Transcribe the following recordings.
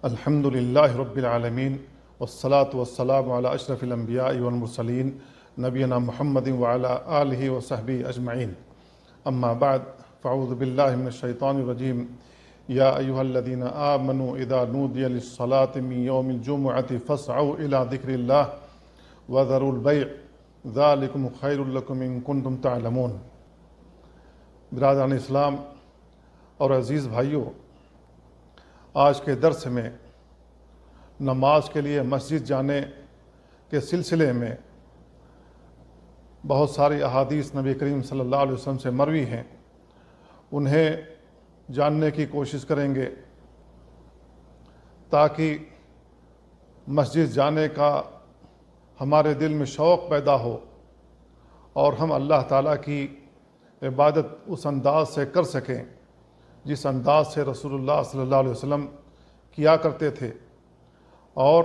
الحمد للہ رب العالمین والصلاة والسلام علی اشرف الانبیاء والمرسلین نبینا محمد وعلی آلہ وصحبہ اجمعین اما بعد فاعوذ باللہ من الشیطان الرجیم یا ایہا الذین آمنوا اذا نودی للصلاة من یوم الجمعۃ فاسعوا الی ذکر اللہ وذروا البیع ذالکم خیر لکم ان کنتم تعلمون۔ برادران اسلام اور عزیز بھائیوں، آج کے درس میں نماز کے لیے مسجد جانے کے سلسلے میں بہت ساری احادیث نبی کریم صلی اللہ علیہ وسلم سے مروی ہیں، انہیں جاننے کی کوشش کریں گے تاکہ مسجد جانے کا ہمارے دل میں شوق پیدا ہو اور ہم اللہ تعالیٰ کی عبادت اس انداز سے کر سکیں جس انداز سے رسول اللہ صلی اللہ علیہ وسلم کیا کرتے تھے، اور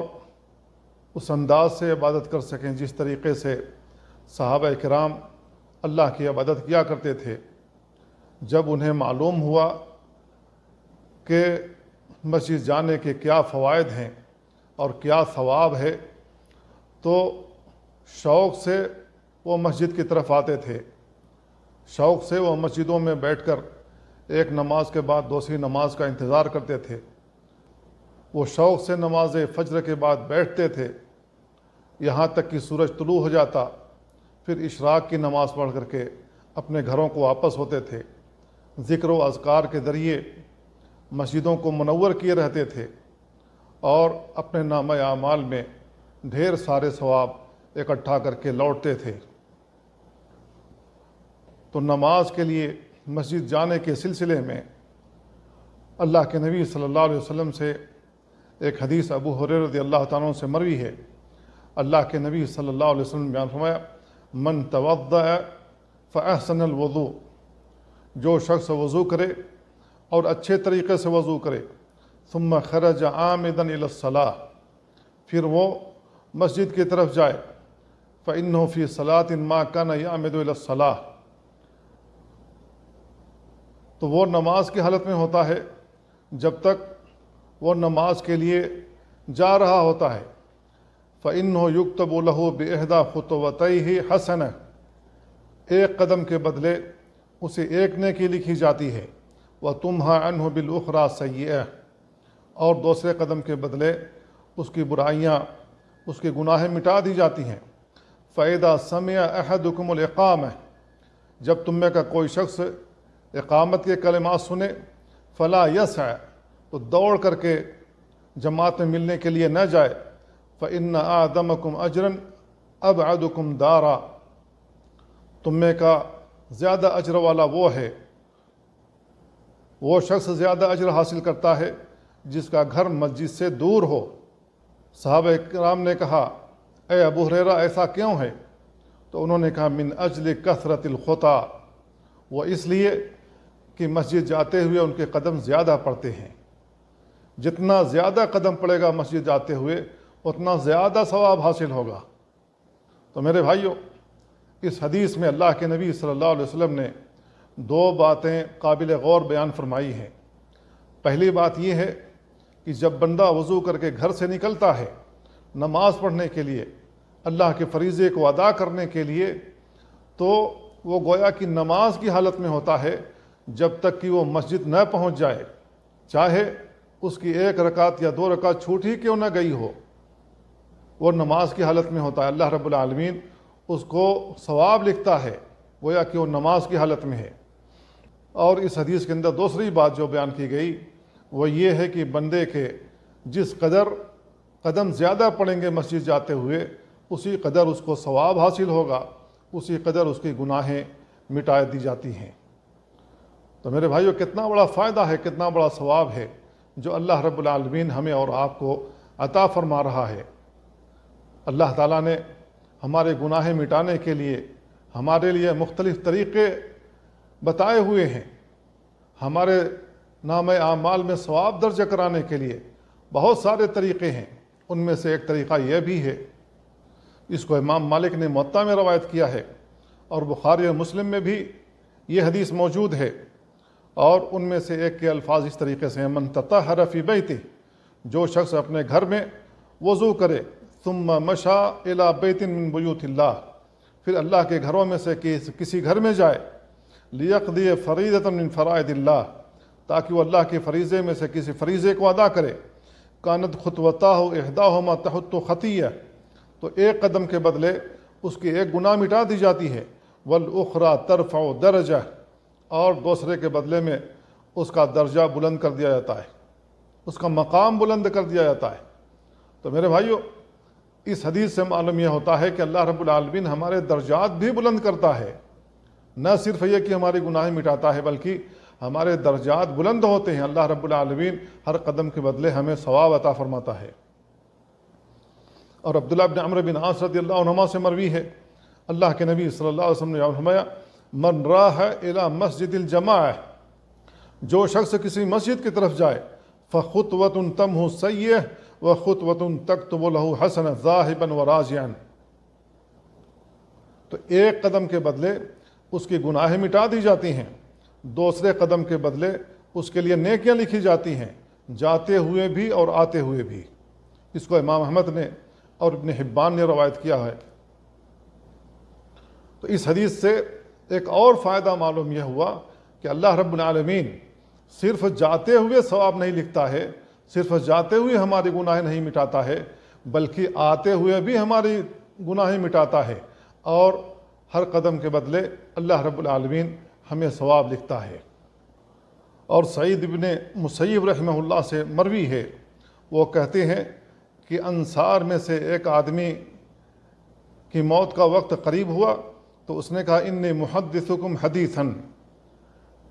اس انداز سے عبادت کر سکیں جس طریقے سے صحابہ کرام اللہ کی عبادت کیا کرتے تھے۔ جب انہیں معلوم ہوا کہ مسجد جانے کے کیا فوائد ہیں اور کیا ثواب ہے، تو شوق سے وہ مسجد کی طرف آتے تھے، شوق سے وہ مسجدوں میں بیٹھ کر ایک نماز کے بعد دوسری نماز کا انتظار کرتے تھے، وہ شوق سے نماز فجر کے بعد بیٹھتے تھے یہاں تک کہ سورج طلوع ہو جاتا، پھر اشراق کی نماز پڑھ کر کے اپنے گھروں کو واپس ہوتے تھے، ذکر و اذکار کے ذریعے مسجدوں کو منور کیے رہتے تھے اور اپنے نامہ اعمال میں ڈھیر سارے ثواب اکٹھا کر کے لوٹتے تھے۔ تو نماز کے لیے مسجد جانے کے سلسلے میں اللہ کے نبی صلی اللہ علیہ وسلم سے ایک حدیث ابو ہریرہ رضی اللہ تعالیٰ عنہ سے مروی ہے۔ اللہ کے نبی صلی اللہ علیہ وسلم نے بیان فرمایا، من توضأ فاحسن الوضوء، جو شخص وضو کرے اور اچھے طریقے سے وضو کرے، ثم خرج عامدا الی الصلاۃ، پھر وہ مسجد کی طرف جائے، فإنہ فی صلاۃ ما کان یعمد الی الصلاۃ، تو وہ نماز کی حالت میں ہوتا ہے جب تک وہ نماز کے لیے جا رہا ہوتا ہے۔ فإنہ یکتب لہ بإحدی خطوتیہ حسنہ، ایک قدم کے بدلے اسے ایک نیکی لکھی جاتی ہے، وتمحی عنہ بالأخری سیئہ، اور دوسرے قدم کے بدلے اس کی برائیاں، اس کے گناہیں مٹا دی جاتی ہیں۔ فإذا سمع أحدکم الإقامہ، جب تم میں کا کوئی شخص اقامت کے کلمات سنے، فلا یسع، تو دوڑ کر کے جماعت میں ملنے کے لیے نہ جائے، فإن أعظمکم اجرا ابعدکم دارا، تم میں کا زیادہ اجر والا وہ ہے، وہ شخص زیادہ اجر حاصل کرتا ہے جس کا گھر مسجد سے دور ہو۔ صحابہ کرام نے کہا، اے ابو ہریرہ ایسا کیوں ہے؟ تو انہوں نے کہا، من اجل کثرت الخطا، وہ اس لیے کہ مسجد جاتے ہوئے ان کے قدم زیادہ پڑتے ہیں، جتنا زیادہ قدم پڑے گا مسجد جاتے ہوئے اتنا زیادہ ثواب حاصل ہوگا۔ تو میرے بھائیوں، اس حدیث میں اللہ کے نبی صلی اللہ علیہ وسلم نے دو باتیں قابل غور بیان فرمائی ہیں۔ پہلی بات یہ ہے کہ جب بندہ وضو کر کے گھر سے نکلتا ہے نماز پڑھنے کے لیے، اللہ کے فریضے کو ادا کرنے کے لیے، تو وہ گویا کہ نماز کی حالت میں ہوتا ہے جب تک کہ وہ مسجد نہ پہنچ جائے، چاہے اس کی ایک رکعت یا دو رکعت چھوٹ ہی کیوں نہ گئی ہو، وہ نماز کی حالت میں ہوتا ہے۔ اللہ رب العالمین اس کو ثواب لکھتا ہے گویا کہ وہ نماز کی حالت میں ہے۔ اور اس حدیث کے اندر دوسری بات جو بیان کی گئی وہ یہ ہے کہ بندے کے جس قدر قدم زیادہ پڑیں گے مسجد جاتے ہوئے، اسی قدر اس کو ثواب حاصل ہوگا، اسی قدر اس کی گناہیں مٹا دی جاتی ہیں۔ تو میرے بھائیو، کتنا بڑا فائدہ ہے، کتنا بڑا ثواب ہے جو اللہ رب العالمین ہمیں اور آپ کو عطا فرما رہا ہے۔ اللہ تعالیٰ نے ہمارے گناہیں مٹانے کے لیے ہمارے لیے مختلف طریقے بتائے ہوئے ہیں، ہمارے نامہ اعمال میں ثواب درج کرانے کے لیے بہت سارے طریقے ہیں۔ ان میں سے ایک طریقہ یہ بھی ہے، اس کو امام مالک نے موطا میں روایت کیا ہے، اور بخاری اور مسلم میں بھی یہ حدیث موجود ہے، اور ان میں سے ایک کے الفاظ اس طریقے سے ہیں، من تطہر فی بیتہ، جو شخص اپنے گھر میں وضو کرے ثم مشا الی بیت من بیوت اللہ، پھر اللہ کے گھروں میں سے کسی گھر میں جائے، لیقضی فریضۃ من فرائض اللہ، تاکہ وہ اللہ کے فریضے میں سے کسی فریضے کو ادا کرے، کانت خطوتاہ احداہما تحط خطیہ، تو ایک قدم کے بدلے اس کی ایک گناہ مٹا دی جاتی ہے، والاخری ترفع درجہ، اور دوسرے کے بدلے میں اس کا درجہ بلند کر دیا جاتا ہے، اس کا مقام بلند کر دیا جاتا ہے۔ تو میرے بھائیو، اس حدیث سے معلوم یہ ہوتا ہے کہ اللہ رب العالمین ہمارے درجات بھی بلند کرتا ہے، نہ صرف یہ کہ ہماری گناہیں مٹاتا ہے بلکہ ہمارے درجات بلند ہوتے ہیں۔ اللہ رب العالمین ہر قدم کے بدلے ہمیں ثواب عطا فرماتا ہے۔ اور عبداللہ بن عمرو بن عاص رضی اللہ عنہما سے مروی ہے، اللہ کے نبی صلی اللہ علیہ وسلم نے فرمایا، من راح الی مسجد الجماعہ، جو شخص کسی مسجد کی طرف جائے، فخطوۃ تمحو سیئہ وخطوۃ تکتب لہ حسنہ ذاہبا وراجعا، تو ایک قدم کے بدلے اس کی گناہیں مٹا دی جاتی ہیں، دوسرے قدم کے بدلے اس کے لیے نیکیاں لکھی جاتی ہیں، جاتے ہوئے بھی اور آتے ہوئے بھی۔ اس کو امام احمد نے اور ابن حبان نے روایت کیا ہے۔ تو اس حدیث سے ایک اور فائدہ معلوم یہ ہوا کہ اللہ رب العالمین صرف جاتے ہوئے ثواب نہیں لکھتا ہے، صرف جاتے ہوئے ہماری گناہیں نہیں مٹاتا ہے، بلکہ آتے ہوئے بھی ہماری گناہیں مٹاتا ہے، اور ہر قدم کے بدلے اللہ رب العالمین ہمیں ثواب لکھتا ہے۔ اور سعید بن مسیب رحمہ اللہ سے مروی ہے، وہ کہتے ہیں کہ انصار میں سے ایک آدمی کی موت کا وقت قریب ہوا تو اس نے کہا، انی محدثکم حدیثاً،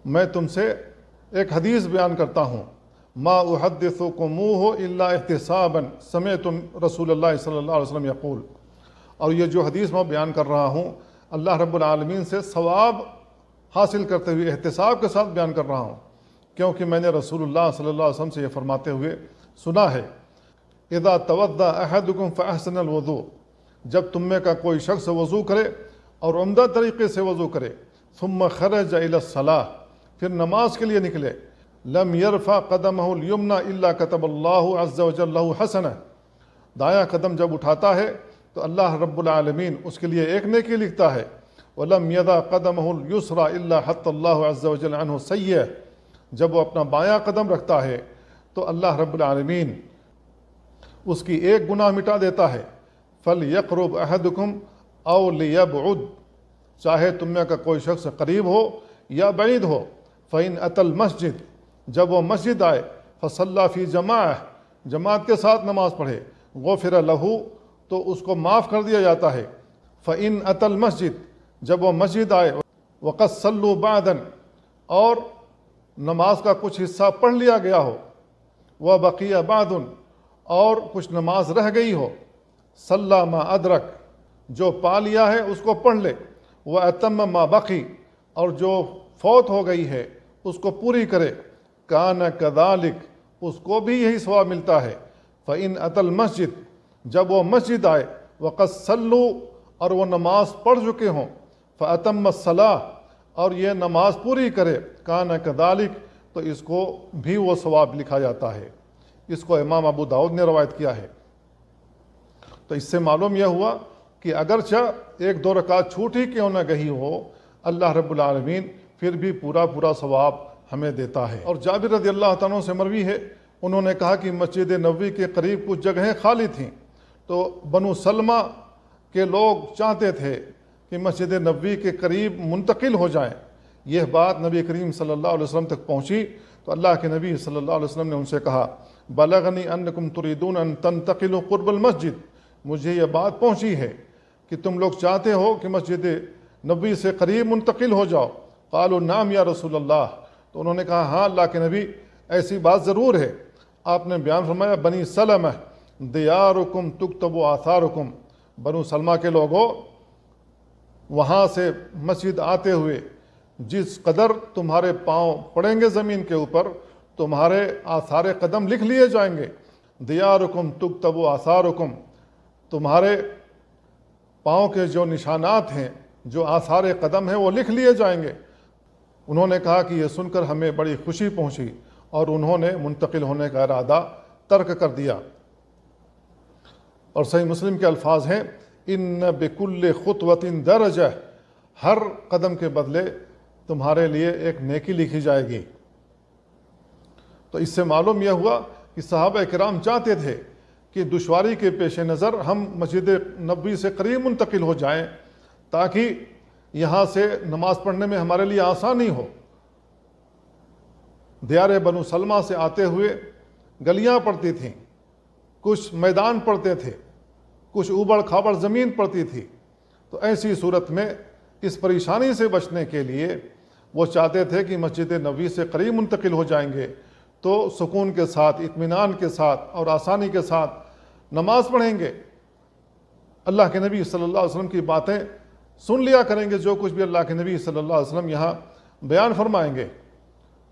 میں تم سے ایک حدیث بیان کرتا ہوں، ما احدثکموہ الا احتسابا سمعت رسول اللہ صلی اللہ علیہ وسلم یقول، اور یہ جو حدیث میں بیان کر رہا ہوں اللہ رب العالمین سے ثواب حاصل کرتے ہوئے احتساب کے ساتھ بیان کر رہا ہوں، کیونکہ میں نے رسول اللہ صلی اللہ علیہ وسلم سے یہ فرماتے ہوئے سنا ہے، اذا توضأ احدکم فاحسن الوضوء، جب تم میں کا کوئی شخص وضو کرے اور عمدہ طریقے سے وضو کرے، ثم خرج الی الصلاۃ، پھر نماز کے لیے نکلے، لم يرفع قدمہ الیمنی الا کتب اللہ عز وجل لہ حسنہ، دایاں قدم جب اٹھاتا ہے تو اللہ رب العالمین اس کے لیے ایک نیکی لکھتا ہے، وَلَمْ يَضَعْ قَدَمَهُ الْيُسْرَى إِلَّا حَطَّ اللَّهُ عَزَّ وَجَلَّ عَنْهُ سَيِّئَةً، جب وہ اپنا بایاں قدم رکھتا ہے تو اللہ رب العالمین اس کی ایک گناہ مٹا دیتا ہے، فَلْيَقْرُبْ أَحَدُكُمْ أَوْ لِيَبْعُدْ، چاہے تم میں کا کوئی شخص قریب ہو یا بعید ہو، فَإِنْ أَتَى الْمَسْجِدِ، جب وہ مسجد آئے، فَصَلَّى فِي جَمَاعَةٍ، جماعت کے ساتھ نماز پڑھے، غُفِرَ لَهُ، تو اس کو معاف کر دیا جاتا ہے، فَإِنْ أَتَى الْمَسْجِدِ، جب وہ مسجد آئے، وَقَدْ صَلُّوا بَعْدًا، اور نماز کا کچھ حصہ پڑھ لیا گیا ہو، وَبَقِيَ بَعْدٌ، اور کچھ نماز رہ گئی ہو، صَلَّى مَا أَدْرَكَ، جو پا لیا ہے اس کو پڑھ لے، وَأَتَمَّ مَا بَقِي، اور جو فوت ہو گئی ہے اس کو پوری کرے، كَانَ كَذَلِكَ، اس کو بھی یہی ثواب ملتا ہے، فَإِنْ أَتَى الْمَسْجِدِ، جب وہ مسجد آئے، وَقَدْ صَلُّوا، اور وہ نماز پڑھ چکے ہوں، فَأَتَمَّ الصَّلَاةَ، اور یہ نماز پوری کرے، كَانَ كَذَلِكَ، تو اس کو بھی وہ ثواب لکھا جاتا ہے۔ اس کو امام ابو داؤد نے روایت کیا ہے۔ تو اس سے معلوم یہ ہوا کہ اگرچہ ایک دو رکعت چھوٹی کیوں نہ گئی ہو، اللہ رب العالمین پھر بھی پورا ثواب ہمیں دیتا ہے۔ اور جابر رضی اللہ تعالیٰ سے مروی ہے، انہوں نے کہا کہ مسجد نبوی کے قریب کچھ جگہیں خالی تھیں، تو بنو سلمہ کے لوگ چاہتے تھے کہ مسجد نبوی کے قریب منتقل ہو جائیں۔ یہ بات نبی کریم صلی اللہ علیہ وسلم تک پہنچی تو اللہ کے نبی صلی اللہ علیہ وسلم نے ان سے کہا، بلغنی انکم تریدون ان تنتقلوا قرب المسجد، مجھے یہ بات پہنچی ہے کہ تم لوگ چاہتے ہو کہ مسجد نبوی سے قریب منتقل ہو جاؤ۔ قالوا نعم یا رسول اللہ، تو انہوں نے کہا ہاں اللہ کے نبی، ایسی بات ضرور ہے۔ آپ نے بیان فرمایا، بنی سلمہ دیارکم تکتب آثارکم، بنو سلمہ کے لوگوں، وہاں سے مسجد آتے ہوئے جس قدر تمہارے پاؤں پڑیں گے زمین کے اوپر، تمہارے آثار قدم لکھ لیے جائیں گے۔ دیارکم تکتب آثارکم، تمہارے پاؤں کے جو نشانات ہیں، جو آثار قدم ہیں، وہ لکھ لیے جائیں گے۔ انہوں نے کہا کہ یہ سن کر ہمیں بڑی خوشی پہنچی، اور انہوں نے منتقل ہونے کا ارادہ ترک کر دیا۔ اور صحیح مسلم کے الفاظ ہیں ان بکل خطوۃ درجہ، ہر قدم کے بدلے تمہارے لیے ایک نیکی لکھی جائے گی۔ تو اس سے معلوم یہ ہوا کہ صحابہ کرام چاہتے تھے کہ دشواری کے پیش نظر ہم مسجد نبوی سے قریب منتقل ہو جائیں تاکہ یہاں سے نماز پڑھنے میں ہمارے لیے آسانی ہو۔ دیار بنو سلمہ سے آتے ہوئے گلیاں پڑتی تھیں، کچھ میدان پڑتے تھے، کچھ اوبڑ کھابڑ زمین پڑتی تھی۔ تو ایسی صورت میں اس پریشانی سے بچنے کے لیے وہ چاہتے تھے کہ مسجد نبوی سے قریب منتقل ہو جائیں گے تو سکون کے ساتھ، اطمینان کے ساتھ اور آسانی کے ساتھ نماز پڑھیں گے، اللہ کے نبی صلی اللہ علیہ وسلم کی باتیں سن لیا کریں گے، جو کچھ بھی اللہ کے نبی صلی اللہ علیہ وسلم یہاں بیان فرمائیں گے۔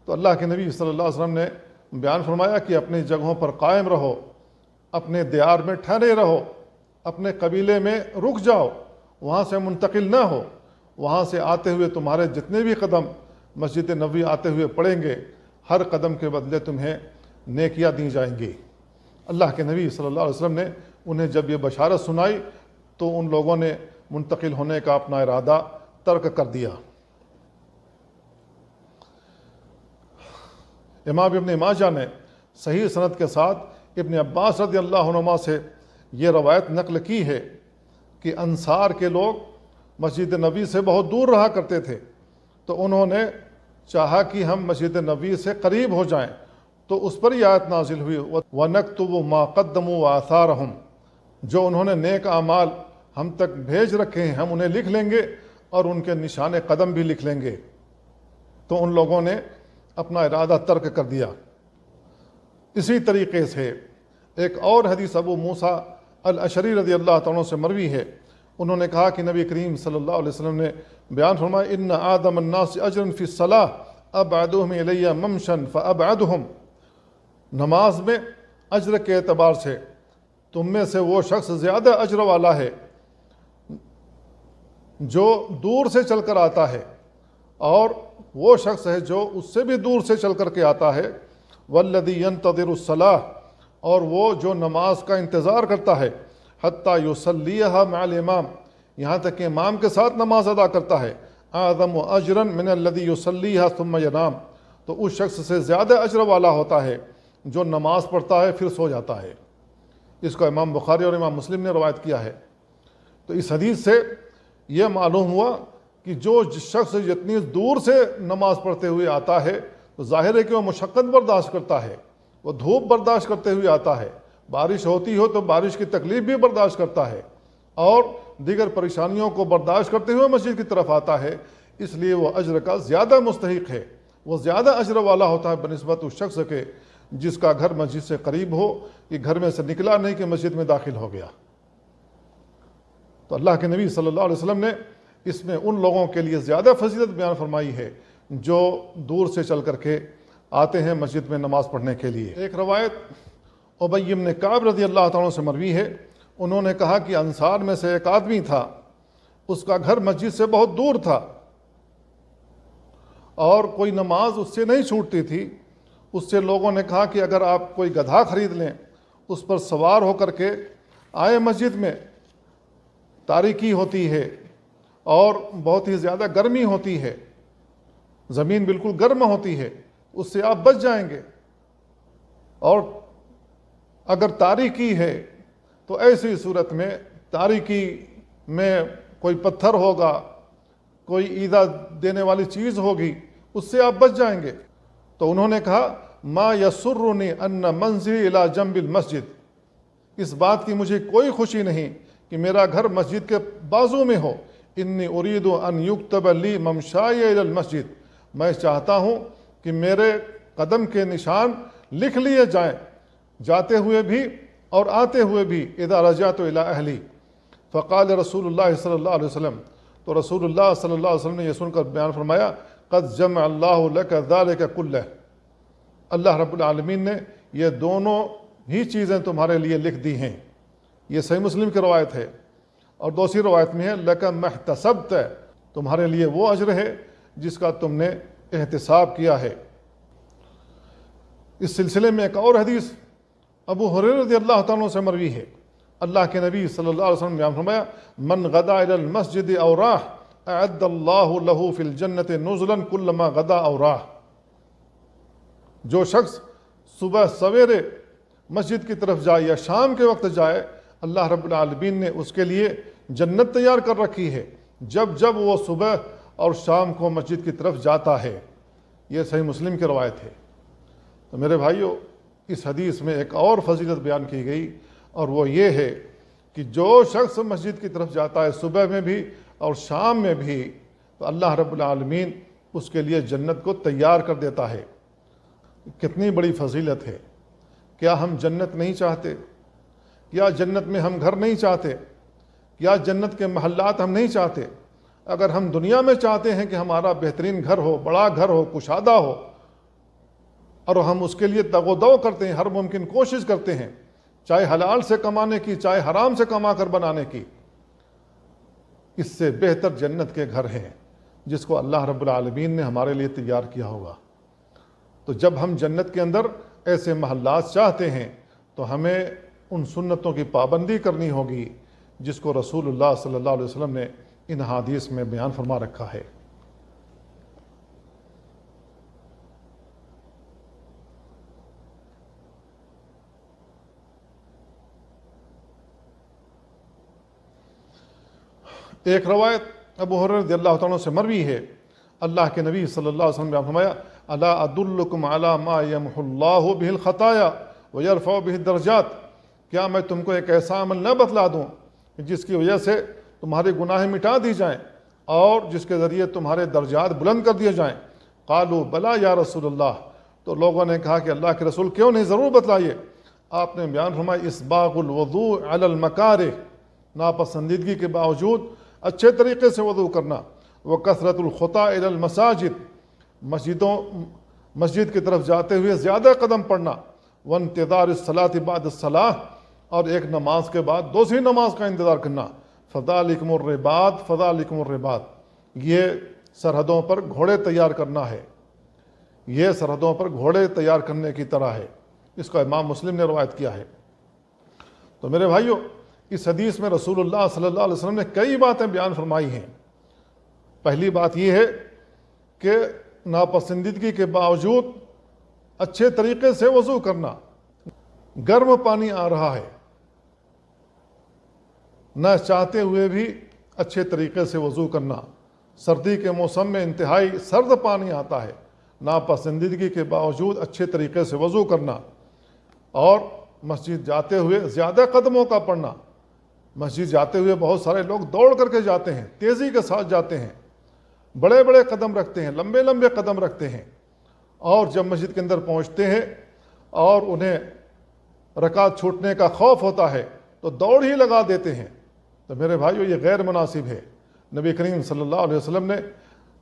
تو اللہ کے نبی صلی اللہ علیہ وسلم نے بیان فرمایا کہ اپنی جگہوں پر قائم رہو، اپنے دیار میں ٹھہرے رہو، اپنے قبیلے میں رک جاؤ، وہاں سے منتقل نہ ہو، وہاں سے آتے ہوئے تمہارے جتنے بھی قدم مسجد نبوی آتے ہوئے پڑیں گے، ہر قدم کے بدلے تمہیں نیکیاں دی جائیں گی۔ اللہ کے نبی صلی اللہ علیہ وسلم نے انہیں جب یہ بشارت سنائی تو ان لوگوں نے منتقل ہونے کا اپنا ارادہ ترک کر دیا۔ امام ابن ماجہ نے صحیح سند کے ساتھ ابن عباس رضی اللہ عنہما سے یہ روایت نقل کی ہے کہ انصار کے لوگ مسجد نبوی سے بہت دور رہا کرتے تھے، تو انہوں نے چاہا کہ ہم مسجد نبوی سے قریب ہو جائیں، تو اس پر یہ آیت نازل ہوئی وَنَكْتُبُ مَا قَدَّمُوا وَآثَارَهُمْ، جو انہوں نے نیک اعمال ہم تک بھیج رکھے ہیں ہم انہیں لکھ لیں گے اور ان کے نشان قدم بھی لکھ لیں گے۔ تو ان لوگوں نے اپنا ارادہ ترک کر دیا۔ اسی طریقے سے ایک اور حدیث ابو موسیٰ الاشعری رضی اللہ تعالیٰ سے مروی ہے، انہوں نے کہا کہ نبی کریم صلی اللہ علیہ وسلم نے بیان فرمایا ان اعظم الناس اجرا فی الصلاۃ ابعدهم الی ممشا فابعدهم، نماز میں اجر کے اعتبار سے تم میں سے وہ شخص زیادہ اجر والا ہے جو دور سے چل کر آتا ہے، اور وہ شخص ہے جو اس سے بھی دور سے چل کر کے آتا ہے، والذی ینتظر الصلاۃ، اور وہ جو نماز کا انتظار کرتا ہے، حتیٰ یصلیھا مع الامام، یہاں تک کہ امام کے ساتھ نماز ادا کرتا ہے، اعظم اجرا من الذی یصلیھا ثم ینام، تو اس شخص سے زیادہ اجر والا ہوتا ہے جو نماز پڑھتا ہے پھر سو جاتا ہے۔ اس کو امام بخاری اور امام مسلم نے روایت کیا ہے۔ تو اس حدیث سے یہ معلوم ہوا کہ جو شخص جتنی دور سے نماز پڑھتے ہوئے آتا ہے تو ظاہر ہے کہ وہ مشقت برداشت کرتا ہے، وہ دھوپ برداشت کرتے ہوئے آتا ہے، بارش ہوتی ہو تو بارش کی تکلیف بھی برداشت کرتا ہے، اور دیگر پریشانیوں کو برداشت کرتے ہوئے مسجد کی طرف آتا ہے، اس لیے وہ اجر کا زیادہ مستحق ہے، وہ زیادہ اجر والا ہوتا ہے بنسبت اس شخص کے جس کا گھر مسجد سے قریب ہو، کہ گھر میں سے نکلا نہیں کہ مسجد میں داخل ہو گیا۔ تو اللہ کے نبی صلی اللہ علیہ وسلم نے اس میں ان لوگوں کے لیے زیادہ فضیلت بیان فرمائی ہے جو دور سے چل کر کے آتے ہیں مسجد میں نماز پڑھنے کے لیے۔ ایک روایت ابی بن کعب رضی اللہ تعالیٰ سے مروی ہے، انہوں نے کہا کہ انصار میں سے ایک آدمی تھا، اس کا گھر مسجد سے بہت دور تھا اور کوئی نماز اس سے نہیں چھوٹتی تھی۔ اس سے لوگوں نے کہا کہ اگر آپ کوئی گدھا خرید لیں، اس پر سوار ہو کر کے آئے مسجد میں، تاریکی ہوتی ہے اور بہت ہی زیادہ گرمی ہوتی ہے، زمین بالکل گرم ہوتی ہے، اس سے آپ بچ جائیں گے، اور اگر تاریکی ہے تو ایسی صورت میں تاریکی میں کوئی پتھر ہوگا، کوئی ایذا دینے والی چیز ہوگی، اس سے آپ بچ جائیں گے۔ تو انہوں نے کہا ما یسرنی ان منزلی الی جنب المسجد، اس بات کی مجھے کوئی خوشی نہیں کہ میرا گھر مسجد کے بازو میں ہو، انی ارید ان یکتب لی ممشای الی المسجد، میں چاہتا ہوں کہ میرے قدم کے نشان لکھ لیے جائیں جاتے ہوئے بھی اور آتے ہوئے بھی، اذا رجعت الی اہلی۔ فقال رسول اللہ صلی اللہ علیہ وسلم، تو رسول اللہ صلی اللہ علیہ وسلم نے یہ سن کر بیان فرمایا قد جمع اللہ لک ذلک کلہ، اللہ رب العالمین نے یہ دونوں ہی چیزیں تمہارے لیے لکھ دی ہیں۔ یہ صحیح مسلم کی روایت ہے، اور دوسری روایت میں ہے لک ما احتسبت، تمہارے لیے وہ اجر ہے جس کا تم نے احتساب کیا ہے۔ اس سلسلے میں ایک اور حدیث ابو ہریرہ رضی اللہ تعالیٰ عنہ سے مروی ہے، اللہ کے نبی صلی اللہ علیہ وسلم نے بیان فرمایا، من غدا الی المسجد او راح اعد اللہ لہ فی الجنت نزلا کلما غدا او راح۔ جو شخص صبح سویرے مسجد کی طرف جائے یا شام کے وقت جائے، اللہ رب العالمین نے اس کے لیے جنت تیار کر رکھی ہے جب جب وہ صبح اور شام کو مسجد کی طرف جاتا ہے۔ یہ صحیح مسلم کی روایت ہے۔ تو میرے بھائیو، اس حدیث میں ایک اور فضیلت بیان کی گئی، اور وہ یہ ہے کہ جو شخص مسجد کی طرف جاتا ہے صبح میں بھی اور شام میں بھی، تو اللہ رب العالمین اس کے لیے جنت کو تیار کر دیتا ہے۔ کتنی بڑی فضیلت ہے! کیا ہم جنت نہیں چاہتے؟ کیا جنت میں ہم گھر نہیں چاہتے؟ کیا جنت کے محلات ہم نہیں چاہتے؟ اگر ہم دنیا میں چاہتے ہیں کہ ہمارا بہترین گھر ہو، بڑا گھر ہو، کشادہ ہو، اور ہم اس کے لیے تگ و دو کرتے ہیں، ہر ممکن کوشش کرتے ہیں، چاہے حلال سے کمانے کی، چاہے حرام سے کما کر بنانے کی، اس سے بہتر جنت کے گھر ہیں جس کو اللہ رب العالمین نے ہمارے لیے تیار کیا ہوگا۔ تو جب ہم جنت کے اندر ایسے محلات چاہتے ہیں تو ہمیں ان سنتوں کی پابندی کرنی ہوگی جس کو رسول اللہ صلی اللہ علیہ وسلم نے ان حدیث میں بیان فرما رکھا ہے۔ ایک روایت ابو ہریرہ رضی اللہ تعالیٰ عنہ سے مروی ہے، اللہ کے نبی صلی اللہ علیہ وسلم نے فرمایا، الا ادلکم علی ما یمحو اللہ بہ الخطایا ویرفع بہ الدرجات، کیا میں تم کو ایک ایسا عمل نہ بتلا دوں جس کی وجہ سے تمہارے گناہ مٹا دی جائیں اور جس کے ذریعے تمہارے درجات بلند کر دیے جائیں؟ قالوا بلا یا رسول اللہ، تو لوگوں نے کہا کہ اللہ کے رسول کیوں نہیں، ضرور بتلائیے۔ آپ نے بیان فرمایا، اسباغ الوضوء علی المکارہ، ناپسندیدگی کے باوجود اچھے طریقے سے وضو کرنا، وکثرت الخطا الی المساجد، مسجد کی طرف جاتے ہوئے زیادہ قدم پڑنا، وانتظار الصلاۃ بعد الصلاۃ، اور ایک نماز کے بعد دوسری نماز کا انتظار کرنا، فذالکم الرباط، فذالکم الرباط، یہ سرحدوں پر گھوڑے تیار کرنا ہے، یہ سرحدوں پر گھوڑے تیار کرنے کی طرح ہے۔ اس کو امام مسلم نے روایت کیا ہے۔ تو میرے بھائیو، اس حدیث میں رسول اللہ صلی اللہ علیہ وسلم نے کئی باتیں بیان فرمائی ہیں۔ پہلی بات یہ ہے کہ ناپسندیدگی کے باوجود اچھے طریقے سے وضو کرنا، گرم پانی آ رہا ہے، نہ چاہتے ہوئے بھی اچھے طریقے سے وضو کرنا، سردی کے موسم میں انتہائی سرد پانی آتا ہے، ناپسندیدگی کے باوجود اچھے طریقے سے وضو کرنا، اور مسجد جاتے ہوئے زیادہ قدموں کا پڑنا۔ مسجد جاتے ہوئے بہت سارے لوگ دوڑ کر کے جاتے ہیں، تیزی کے ساتھ جاتے ہیں، بڑے بڑے قدم رکھتے ہیں، لمبے لمبے قدم رکھتے ہیں، اور جب مسجد کے اندر پہنچتے ہیں اور انہیں رکعت چھوٹنے کا خوف ہوتا ہے تو دوڑ ہی لگا دیتے ہیں۔ تو میرے بھائیو، یہ غیر مناسب ہے۔ نبی کریم صلی اللہ علیہ وسلم نے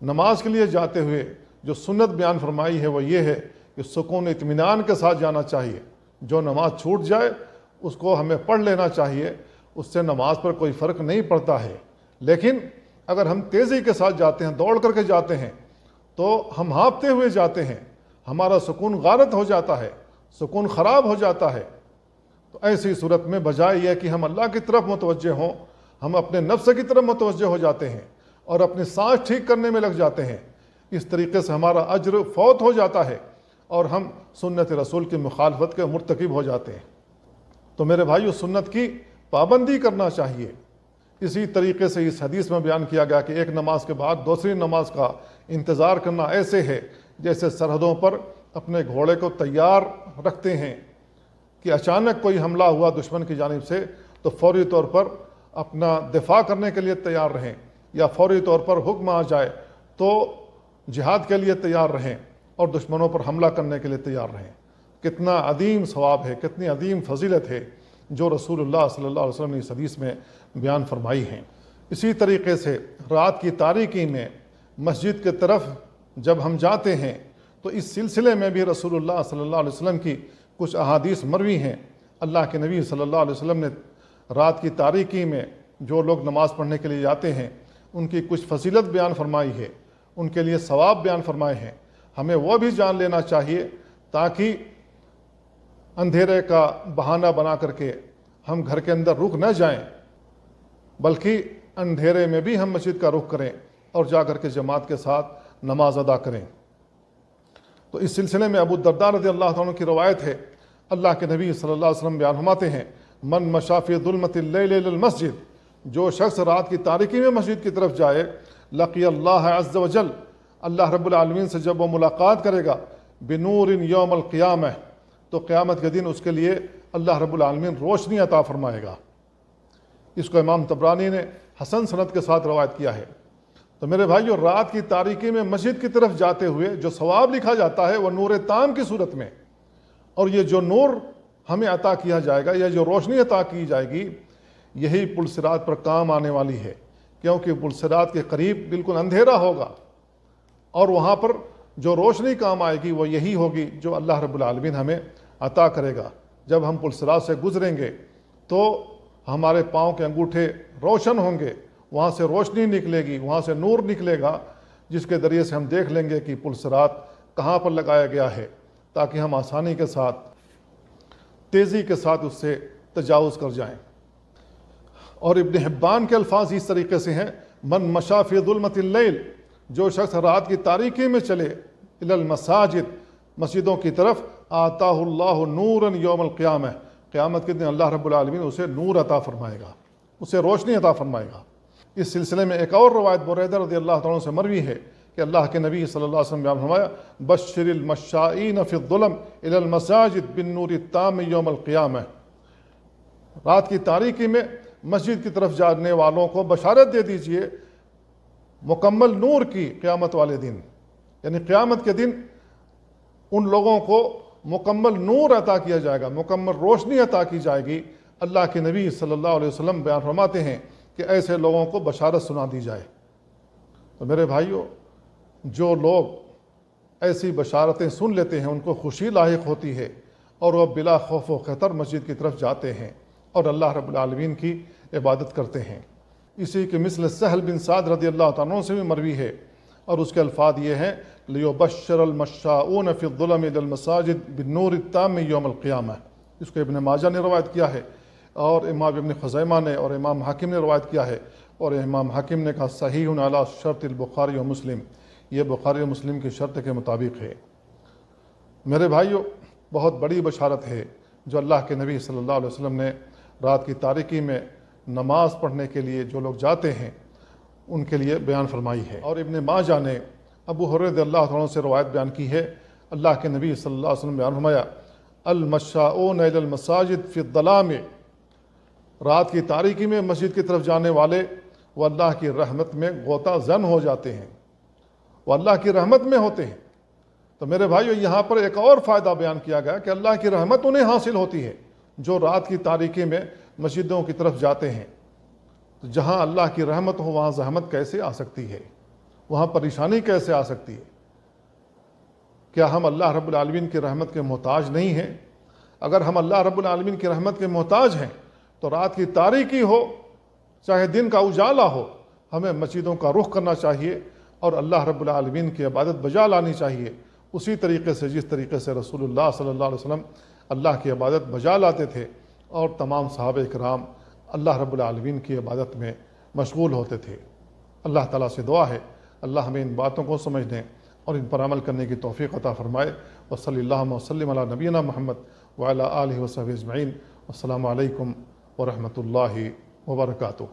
نماز کے لیے جاتے ہوئے جو سنت بیان فرمائی ہے وہ یہ ہے کہ سکون اطمینان کے ساتھ جانا چاہیے۔ جو نماز چھوٹ جائے اس کو ہمیں پڑھ لینا چاہیے، اس سے نماز پر کوئی فرق نہیں پڑتا ہے۔ لیکن اگر ہم تیزی کے ساتھ جاتے ہیں، دوڑ کر کے جاتے ہیں، تو ہم ہانپتے ہوئے جاتے ہیں، ہمارا سکون غارت ہو جاتا ہے، سکون خراب ہو جاتا ہے۔ تو ایسی صورت میں بجائے یہ کہ ہم اللہ کی طرف متوجہ ہوں، ہم اپنے نفس کی طرف متوجہ ہو جاتے ہیں اور اپنی سانس ٹھیک کرنے میں لگ جاتے ہیں۔ اس طریقے سے ہمارا اجر فوت ہو جاتا ہے اور ہم سنت رسول کی مخالفت کے مرتکب ہو جاتے ہیں۔ تو میرے بھائیو، سنت کی پابندی کرنا چاہیے۔ اسی طریقے سے اس حدیث میں بیان کیا گیا کہ ایک نماز کے بعد دوسری نماز کا انتظار کرنا ایسے ہے جیسے سرحدوں پر اپنے گھوڑے کو تیار رکھتے ہیں کہ اچانک کوئی حملہ ہوا دشمن کی جانب سے تو فوری طور پر اپنا دفاع کرنے کے لیے تیار رہیں، یا فوری طور پر حکم آ جائے تو جہاد کے لیے تیار رہیں اور دشمنوں پر حملہ کرنے کے لیے تیار رہیں۔ کتنا عظیم ثواب ہے، کتنی عظیم فضیلت ہے جو رسول اللہ صلی اللہ علیہ وسلم نے اس حدیث میں بیان فرمائی ہیں۔ اسی طریقے سے رات کی تاریکی میں مسجد کے طرف جب ہم جاتے ہیں تو اس سلسلے میں بھی رسول اللہ صلی اللہ علیہ وسلم کی کچھ احادیث مروی ہیں۔ اللہ کے نبی صلی اللہ علیہ وسلم نے رات کی تاریکی میں جو لوگ نماز پڑھنے کے لیے جاتے ہیں ان کی کچھ فضیلت بیان فرمائی ہے، ان کے لیے ثواب بیان فرمائے ہیں۔ ہمیں وہ بھی جان لینا چاہیے تاکہ اندھیرے کا بہانہ بنا کر کے ہم گھر کے اندر رک نہ جائیں، بلکہ اندھیرے میں بھی ہم مسجد کا رخ کریں اور جا کر کے جماعت کے ساتھ نماز ادا کریں۔ تو اس سلسلے میں ابو الدرداء رضی اللہ عنہ کی روایت ہے، اللہ کے نبی صلی اللہ علیہ وسلم بیان فرماتے ہیں، من مشى فی ظلمۃ اللیل الی المسجد، جو شخص رات کی تاریکی میں مسجد کی طرف جائے، لقی اللہ عز وجل، اللہ رب العالمین سے جب وہ ملاقات کرے گا، بنور یوم القیامہ، تو قیامت کے دن اس کے لیے اللہ رب العالمین روشنی عطا فرمائے گا۔ اس کو امام طبرانی نے حسن سند کے ساتھ روایت کیا ہے۔ تو میرے بھائیو، رات کی تاریکی میں مسجد کی طرف جاتے ہوئے جو ثواب لکھا جاتا ہے وہ نور تام کی صورت میں، اور یہ جو نور ہمیں عطا کیا جائے گا، یا جو روشنی عطا کی جائے گی، یہی پل صراط پر کام آنے والی ہے، کیونکہ پل صراط کے قریب بالکل اندھیرا ہوگا، اور وہاں پر جو روشنی کام آئے گی وہ یہی ہوگی جو اللہ رب العالمین ہمیں عطا کرے گا۔ جب ہم پل صراط سے گزریں گے تو ہمارے پاؤں کے انگوٹھے روشن ہوں گے، وہاں سے روشنی نکلے گی، وہاں سے نور نکلے گا، جس کے ذریعے سے ہم دیکھ لیں گے کہ پل صراط کہاں پر لگایا گیا ہے، تاکہ ہم آسانی کے ساتھ، تیزی کے ساتھ اس سے تجاوز کر جائیں۔ اور ابن حبان کے الفاظ اس طریقے سے ہیں، من مشى فی ظلمۃ اللیل، جو شخص رات کی تاریکی میں چلے، الی المساجد، مسجدوں کی طرف، آتاہ اللہ نورا یوم القیامہ، قیامت کے دن اللہ رب العالمین اسے نور عطا فرمائے گا، اسے روشنی عطا فرمائے گا۔ اس سلسلے میں ایک اور روایت بریدہ رضی اللہ عنہ سے مروی ہے کہ اللہ کے نبی صلی اللہ علیہ وسلم بیان فرمایا، بشر المشائین فی الظلم الی المساجد بالنور التام یوم القیامہ، رات کی تاریکی میں مسجد کی طرف جانے والوں کو بشارت دے دیجئے مکمل نور کی قیامت والے دن، یعنی قیامت کے دن ان لوگوں کو مکمل نور عطا کیا جائے گا، مکمل روشنی عطا کی جائے گی۔ اللہ کے نبی صلی اللہ علیہ وسلم بیان فرماتے ہیں کہ ایسے لوگوں کو بشارت سنا دی جائے۔ تو میرے بھائیوں، جو لوگ ایسی بشارتیں سن لیتے ہیں ان کو خوشی لاحق ہوتی ہے، اور وہ بلا خوف و خطر مسجد کی طرف جاتے ہیں اور اللہ رب العالمین کی عبادت کرتے ہیں۔ اسی کے مثل سہل بن سعد رضی اللہ عنہ سے بھی مروی ہے، اور اس کے الفاظ یہ ہیں، لِيُبَشِّرَ الْمَشَّاؤُونَ فِي الظُّلَمِ إِلَى الْمَسَاجِدِ بِالنُّورِ التَّامِّ يَوْمَ الْقِيَامَةِ، اس کو ابن ماجہ نے روایت کیا ہے، اور امام ابن خزیمہ نے اور امام حاکم نے روایت کیا ہے، اور امام حاکم نے کہا صحیح علی شرط البخاری و مسلم، یہ بخاری و مسلم کی شرط کے مطابق ہے۔ میرے بھائیو، بہت بڑی بشارت ہے جو اللہ کے نبی صلی اللہ علیہ وسلم نے رات کی تاریکی میں نماز پڑھنے کے لیے جو لوگ جاتے ہیں ان کے لیے بیان فرمائی ہے۔ اور ابن ماجہ نے ابو ہریرہ رضی اللہ عنہ سے روایت بیان کی ہے، اللہ کے نبی صلی اللہ علیہ وسلم بیان فرمایا، المشاؤون الی المساجد فی الظلام، رات کی تاریکی میں مسجد کی طرف جانے والے وہ اللہ کی رحمت میں غوطہ زن ہو جاتے ہیں، وہ اللہ کی رحمت میں ہوتے ہیں۔ تو میرے بھائیو، یہاں پر ایک اور فائدہ بیان کیا گیا کہ اللہ کی رحمت انہیں حاصل ہوتی ہے جو رات کی تاریکی میں مسجدوں کی طرف جاتے ہیں۔ تو جہاں اللہ کی رحمت ہو وہاں زحمت کیسے آ سکتی ہے، وہاں پریشانی کیسے آ سکتی ہے؟ کیا ہم اللہ رب العالمین کی رحمت کے محتاج نہیں ہیں؟ اگر ہم اللہ رب العالمین کی رحمت کے محتاج ہیں تو رات کی تاریکی ہو چاہے دن کا اجالا ہو، ہمیں مسجدوں کا رخ کرنا چاہیے اور اللہ رب العالمین کی عبادت بجا لانی چاہیے، اسی طریقے سے جس طریقے سے رسول اللہ صلی اللہ علیہ وسلم اللہ کی عبادت بجا لاتے تھے، اور تمام صحابہ کرام اللہ رب العالمین کی عبادت میں مشغول ہوتے تھے۔ اللہ تعالیٰ سے دعا ہے اللہ ہمیں ان باتوں کو سمجھنے اور ان پر عمل کرنے کی توفیق عطا فرمائے۔ وصلی اللہ وسلم علی نبینا محمد وعلی آلہ وصحبہ اجمعین۔ السلام علیکم ورحمۃ اللہ وبرکاتہ۔